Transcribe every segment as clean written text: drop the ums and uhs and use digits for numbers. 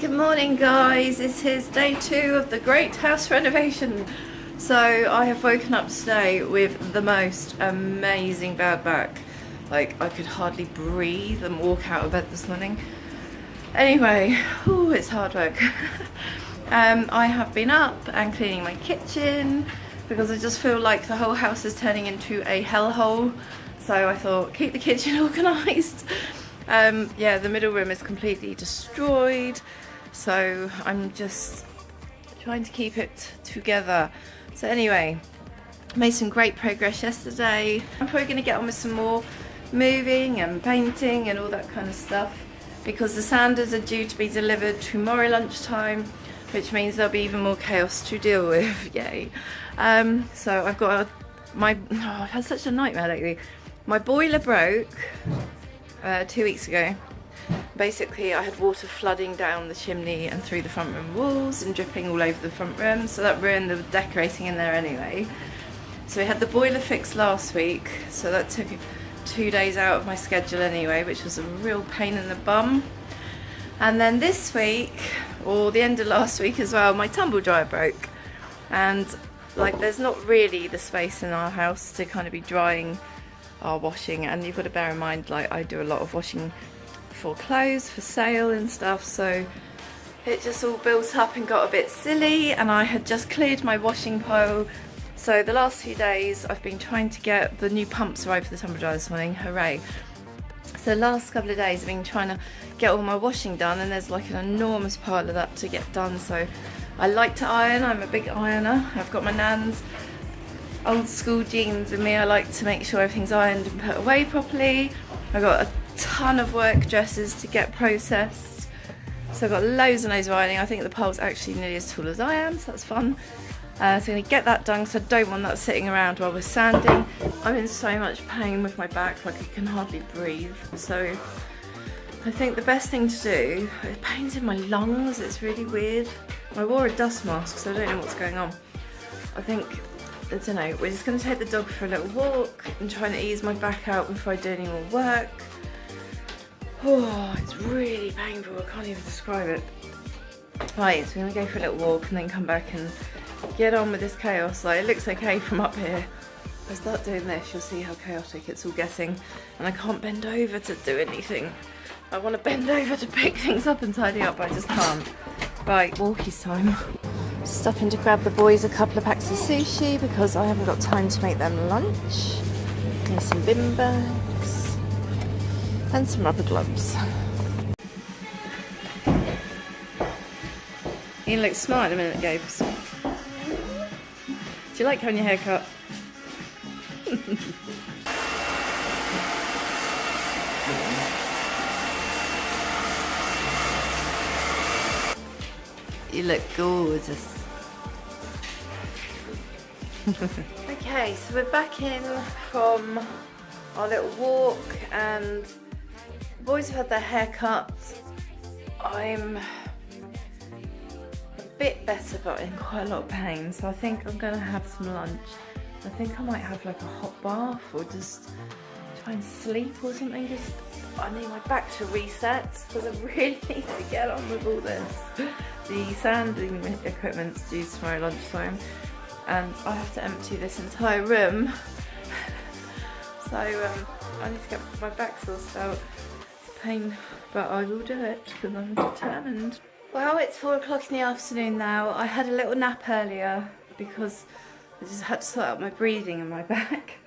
Good morning guys, it is day 2 of the great house renovation. So I have woken up today with the most amazing bad back. Like I could hardly breathe and walk out of bed this morning. Anyway, it's hard work. I have been up and cleaning my kitchen because I just feel like the whole house is turning into a hellhole. So I thought keep the kitchen organised. Yeah, the middle room is completely destroyed. So I'm just trying to keep it together. So anyway, made some great progress yesterday. I'm probably going to get on with some more moving and painting and all that kind of stuff because the sanders are due to be delivered tomorrow lunchtime, which means there'll be even more chaos to deal with. Yay. So I've got I've had such a nightmare lately. My boiler broke 2 weeks ago. Basically I had water flooding down the chimney and through the front room walls and dripping all over the front room, so that ruined the decorating in there anyway. So we had the boiler fixed last week, so that took 2 days out of my schedule anyway, which was a real pain in the bum. And then this week, or the end of last week as well, my tumble dryer broke, and like there's not really the space in our house to kind of be drying our washing, and you've got to bear in mind like I do a lot of washing for clothes for sale and stuff, so it just all built up and got a bit silly, and I had just cleared my washing pile. So the last few days I've been trying to get the new pumps arrived for the tumble dryer this morning, hooray. So the last couple of days I've been trying to get all my washing done, and there's like an enormous pile of that to get done. So I like to iron, I'm a big ironer. I've got my nan's old school jeans in me. I like to make sure everything's ironed and put away properly. I've got a ton of work dresses to get processed, so I've got loads and loads of ironing. I think the pole's actually nearly as tall as I am, so that's fun. So I'm going to get that done because I don't want that sitting around while we're sanding. I'm in so much pain with my back, like I can hardly breathe, so I think the best thing to do, it pains in my lungs, it's really weird. I wore a dust mask, so I don't know what's going on. I don't know, we're just going to take the dog for a little walk and try and ease my back out before I do any more work. Oh, it's really painful, I can't even describe it. Right, so we're going to go for a little walk and then come back and get on with this chaos. Like, it looks okay from up here. If I start doing this, you'll see how chaotic it's all getting, and I can't bend over to do anything. I want to bend over to pick things up and tidy up, but I just can't. Right, walkies time. Stopping to grab the boys a couple of packs of sushi because I haven't got time to make them lunch. And some bin bags and some rubber gloves. You look smart a minute ago. Do you like having your hair cut? You look gorgeous. Okay, so we're back in from our little walk and the boys have had their hair cut. I'm a bit better but in quite a lot of pain, so I think I'm going to have some lunch. I think I might have like a hot bath or just try and sleep or something. I need my back to reset because I really need to get on with all this. The sanding equipment's due tomorrow lunchtime and I have to empty this entire room. So I need to get my back sorted out. It's a pain, but I will do it because I'm determined. Well, it's 4 o'clock in the afternoon now. I had a little nap earlier because I just had to sort out my breathing and my back.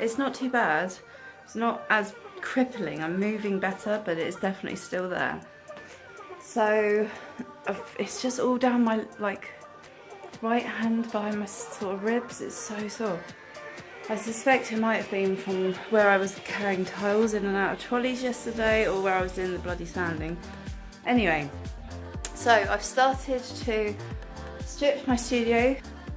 It's not too bad. It's not as crippling. I'm moving better, but it's definitely still there. So it's just all down my like right hand by my sort of ribs. It's so sore. I suspect it might have been from where I was carrying tiles in and out of trolleys yesterday, or where I was doing the bloody sanding. Anyway, so I've started to strip my studio.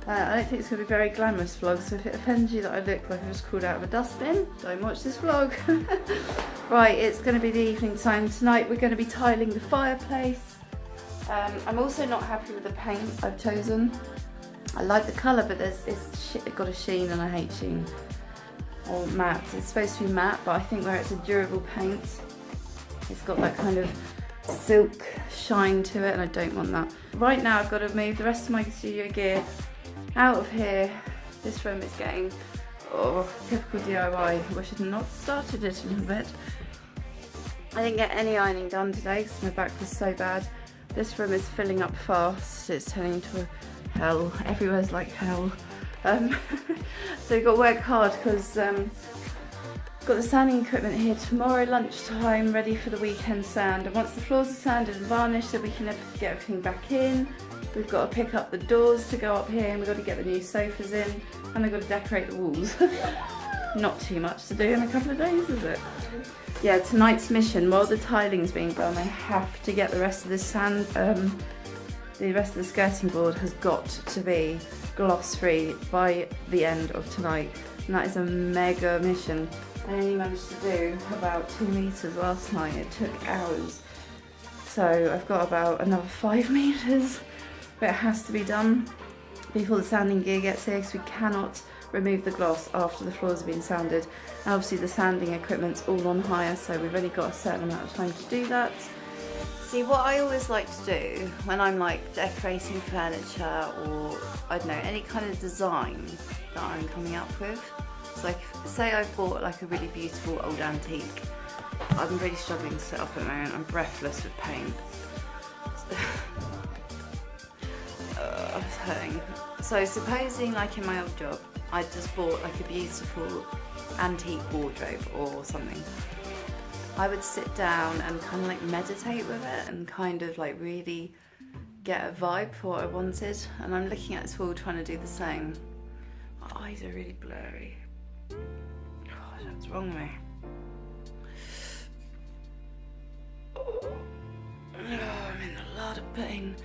I don't think it's going to be a very glamorous vlog, so if it offends you that I look like I just crawled out of a dustbin, don't watch this vlog. Right, it's going to be the evening time. Tonight we're going to be tiling the fireplace. I'm also not happy with the paint I've chosen. I like the colour, but it's got a sheen and I hate sheen. Or matte. It's supposed to be matte, but I think where it's a durable paint, it's got that kind of silk shine to it, and I don't want that. Right now I've got to move the rest of my studio gear out of here. This room is getting, typical DIY. Wish I'd not started it a little bit. I didn't get any ironing done today because my back was so bad. This room is filling up fast. It's turning into a hell. Everywhere's like hell. So we've got to work hard because got the sanding equipment here tomorrow lunchtime, ready for the weekend sand. And once the floors are sanded and varnished, then we can get everything back in. We've got to pick up the doors to go up here, and we've got to get the new sofas in, and we've got to decorate the walls. Not too much to do in a couple of days, is it? Yeah, tonight's mission, while the tiling's being done, I have to get the rest of the sand, the rest of the skirting board has got to be gloss free by the end of tonight. And that is a mega mission. I only managed to do about 2 meters last night. It took hours. So I've got about another 5 meters, but it has to be done before the sanding gear gets here, because we cannot remove the gloss after the floors have been sanded. And obviously the sanding equipment's all on hire, so we've only got a certain amount of time to do that. See, what I always like to do when I'm like decorating furniture, or I don't know, any kind of design that I'm coming up with. So like, say I bought like a really beautiful old antique. I'm really struggling to set up at the moment. I'm breathless with pain. It's hurting. So supposing like in my old job, I just bought like a beautiful antique wardrobe or something. I would sit down and kind of like meditate with it and kind of like really get a vibe for what I wanted. And I'm looking at this wall trying to do the same. My eyes are really blurry. God, what's wrong with me? Oh, I'm in a lot of pain.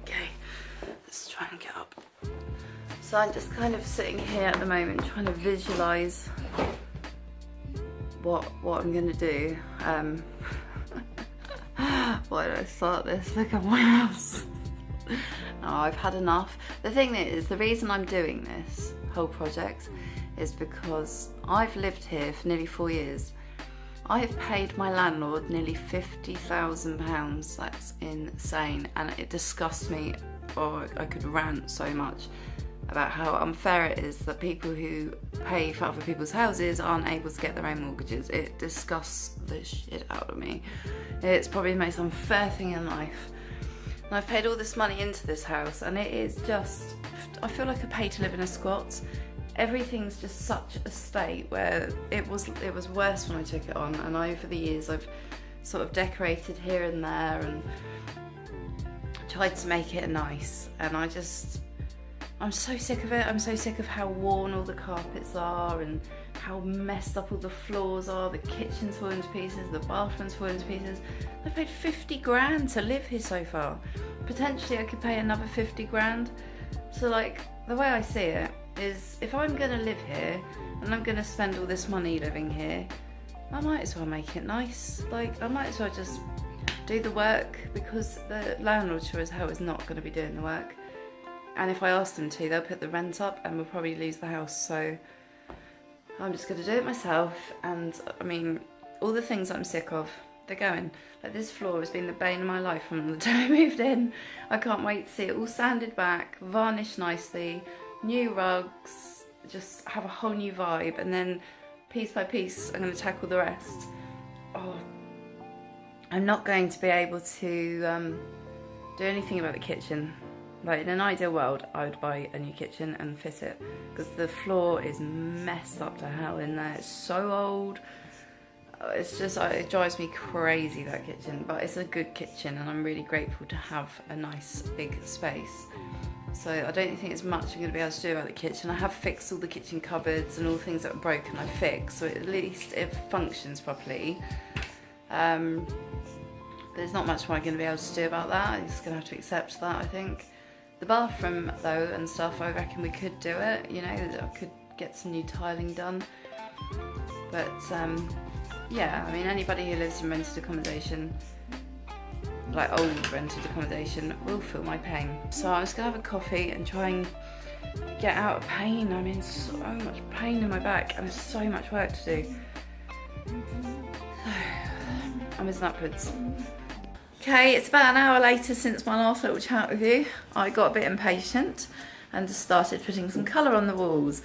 Okay, let's try and get up. So I'm just kind of sitting here at the moment trying to visualise what I'm going to do. Why did I start this? Look at my house. No, I've had enough. The thing is, the reason I'm doing this whole project is because I've lived here for nearly 4 years. I have paid my landlord nearly £50,000. That's insane, and it disgusts me. Or I could rant so much about how unfair it is that people who pay for other people's houses aren't able to get their own mortgages. It disgusts the shit out of me. It's probably the most unfair thing in life. And I've paid all this money into this house, and it is just, I feel like I pay to live in a squat. Everything's just such a state where it was worse when I took it on, and over the years I've sort of decorated here and there and tried to make it nice, and I'm so sick of it. I'm so sick of how worn all the carpets are and how messed up all the floors are. The kitchen's falling to pieces, the bathroom's falling to pieces. I've paid 50 grand to live here so far. Potentially I could pay another 50 grand. So like, the way I see it is, if I'm gonna live here and I'm gonna spend all this money living here, I might as well make it nice. Like, I might as well just do the work, because the landlord sure as hell is not gonna be doing the work. And if I ask them to, they'll put the rent up and we'll probably lose the house. So I'm just gonna do it myself. And I mean, all the things I'm sick of, they're going. Like, this floor has been the bane of my life from the day I moved in. I can't wait to see it all sanded back, varnished nicely, new rugs, just have a whole new vibe, and then piece by piece I'm going to tackle the rest. Oh, I'm not going to be able to do anything about the kitchen. Like, in an ideal world I would buy a new kitchen and fit it, because the floor is messed up to hell in there. It's so old. It's just, it drives me crazy, that kitchen, but it's a good kitchen and I'm really grateful to have a nice big space. So I don't think there's much I'm going to be able to do about the kitchen. I have fixed all the kitchen cupboards and all the things that were broken I fixed, so at least it functions properly. But there's not much more I'm going to be able to do about that. I'm just going to have to accept that, I think. The bathroom though and stuff, I reckon we could do it, you know, I could get some new tiling done. But yeah, I mean, anybody who lives in rented accommodation, like old rented accommodation, will feel my pain. So I'm just gonna have a coffee and try and get out of pain. I'm in so much pain in my back and there's so much work to do. So, I'm as upwards. Okay, it's about an hour later since my last little chat with you. I got a bit impatient and just started putting some colour on the walls.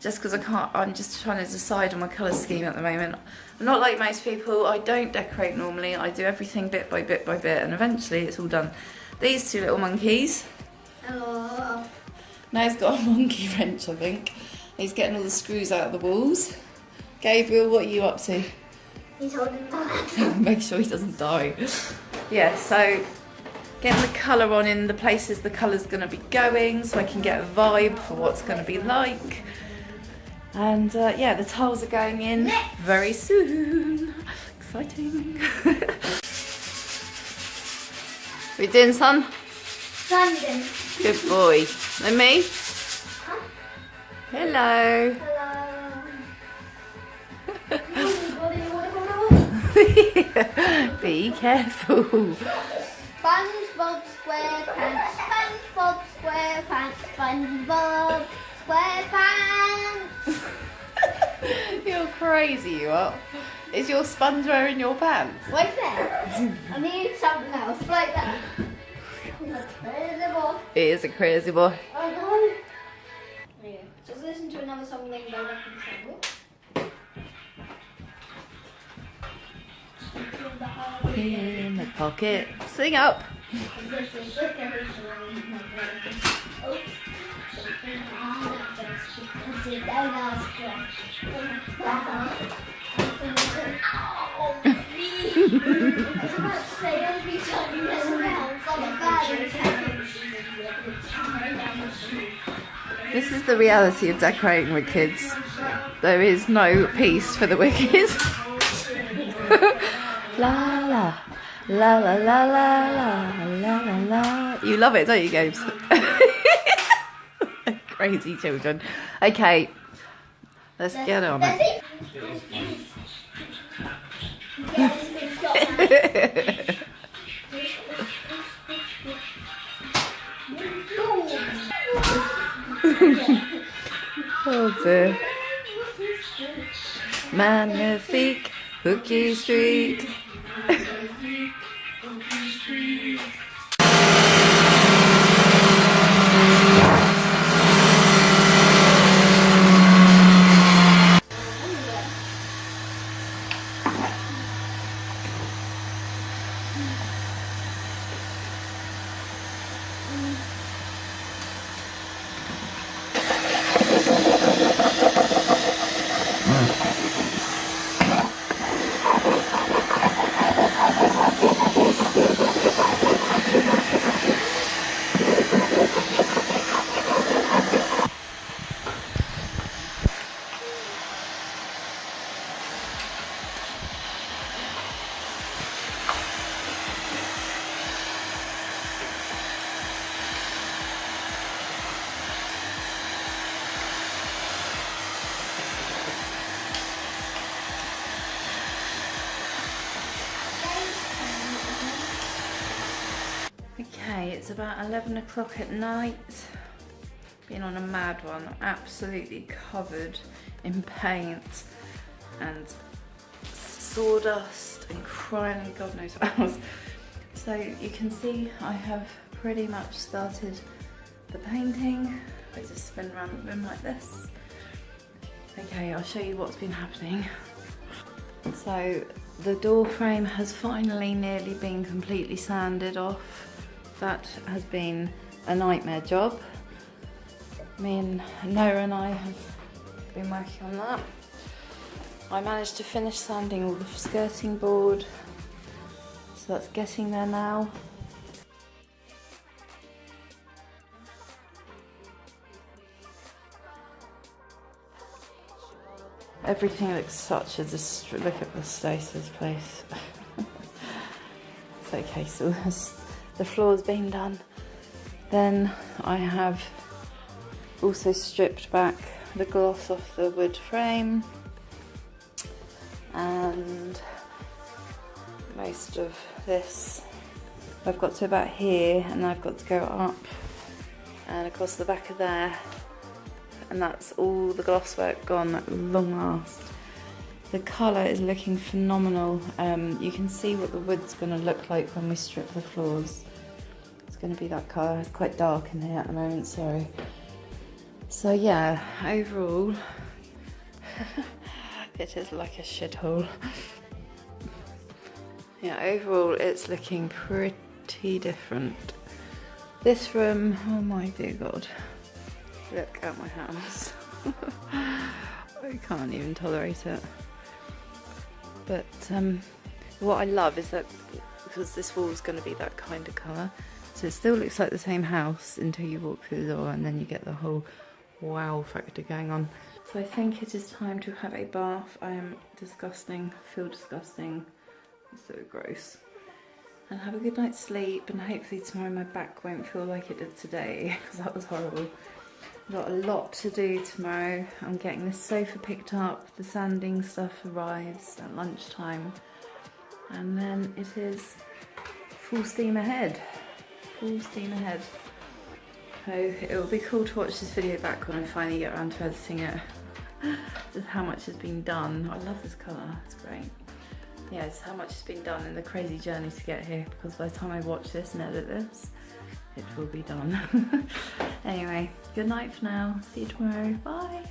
Just because I'm just trying to decide on my colour scheme at the moment. I'm not like most people, I don't decorate normally. I do everything bit by bit by bit and eventually it's all done. These two little monkeys. Hello. Now he's got a monkey wrench, I think. He's getting all the screws out of the walls. Gabriel, what are you up to? He's holding that. Make sure he doesn't die. Yeah, so getting the colour on in the places the colour's going to be going so I can get a vibe for what's going to be like. And yeah, the tiles are going in very soon. Exciting. What are you doing, son? London. Good boy. And me? Huh? Hello. Hello. Be careful. SpongeBob SquarePants. SpongeBob SquarePants. SpongeBob SquarePants. You're crazy, you are. Is your sponge wearing your pants? Wait there. I need something else. Like that. Crazy boy. It is a crazy boy. Oh no. Yeah. Just listen to another song named by Lucky In the pocket. Sing up. This is the reality of decorating with kids. There is no peace for the wicked. La la la la la la la la la. You love it, don't you, Gabes? Crazy children. Okay, let's get on it. Oh dear. Magnifique, Hookie Street. Okay, it's about 11 o'clock at night. Been on a mad one, absolutely covered in paint and sawdust and crying and God knows what else. So you can see I have pretty much started the painting. I just spin around the room like this. Okay, I'll show you what's been happening. So the door frame has finally nearly been completely sanded off. That has been a nightmare job. Me and Noah and I have been working on that. I managed to finish sanding all the skirting board, so that's getting there now. Everything looks such a look at the state of this place. It's okay, so the floor's been done. Then I have also stripped back the gloss off the wood frame and most of this. I've got to about here and I've got to go up and across the back of there and that's all the gloss work gone at long last. The colour is looking phenomenal. You can see what the wood's going to look like when we strip the floors. It's going to be that colour. It's quite dark in here at the moment, sorry. So yeah, overall, it is like a shithole. Yeah, overall it's looking pretty different. This room, oh my dear God, look at my hands. I can't even tolerate it. But what I love is that because this wall is going to be that kind of colour, so it still looks like the same house until you walk through the door, and then you get the whole wow factor going on. So I think it is time to have a bath. I am disgusting, feel disgusting, it's so gross. And have a good night's sleep, and hopefully tomorrow my back won't feel like it did today, because that was horrible. I've got a lot to do tomorrow. I'm getting this sofa picked up, the sanding stuff arrives at lunchtime, and then it is full steam ahead. Full steam ahead. So it will be cool to watch this video back when I finally get around to editing it. Just how much has been done. I love this colour, it's great. Yeah, just how much has been done in the crazy journey to get here, because by the time I watch this and edit this, it will be done. Anyway, good night for now. See you tomorrow. Bye.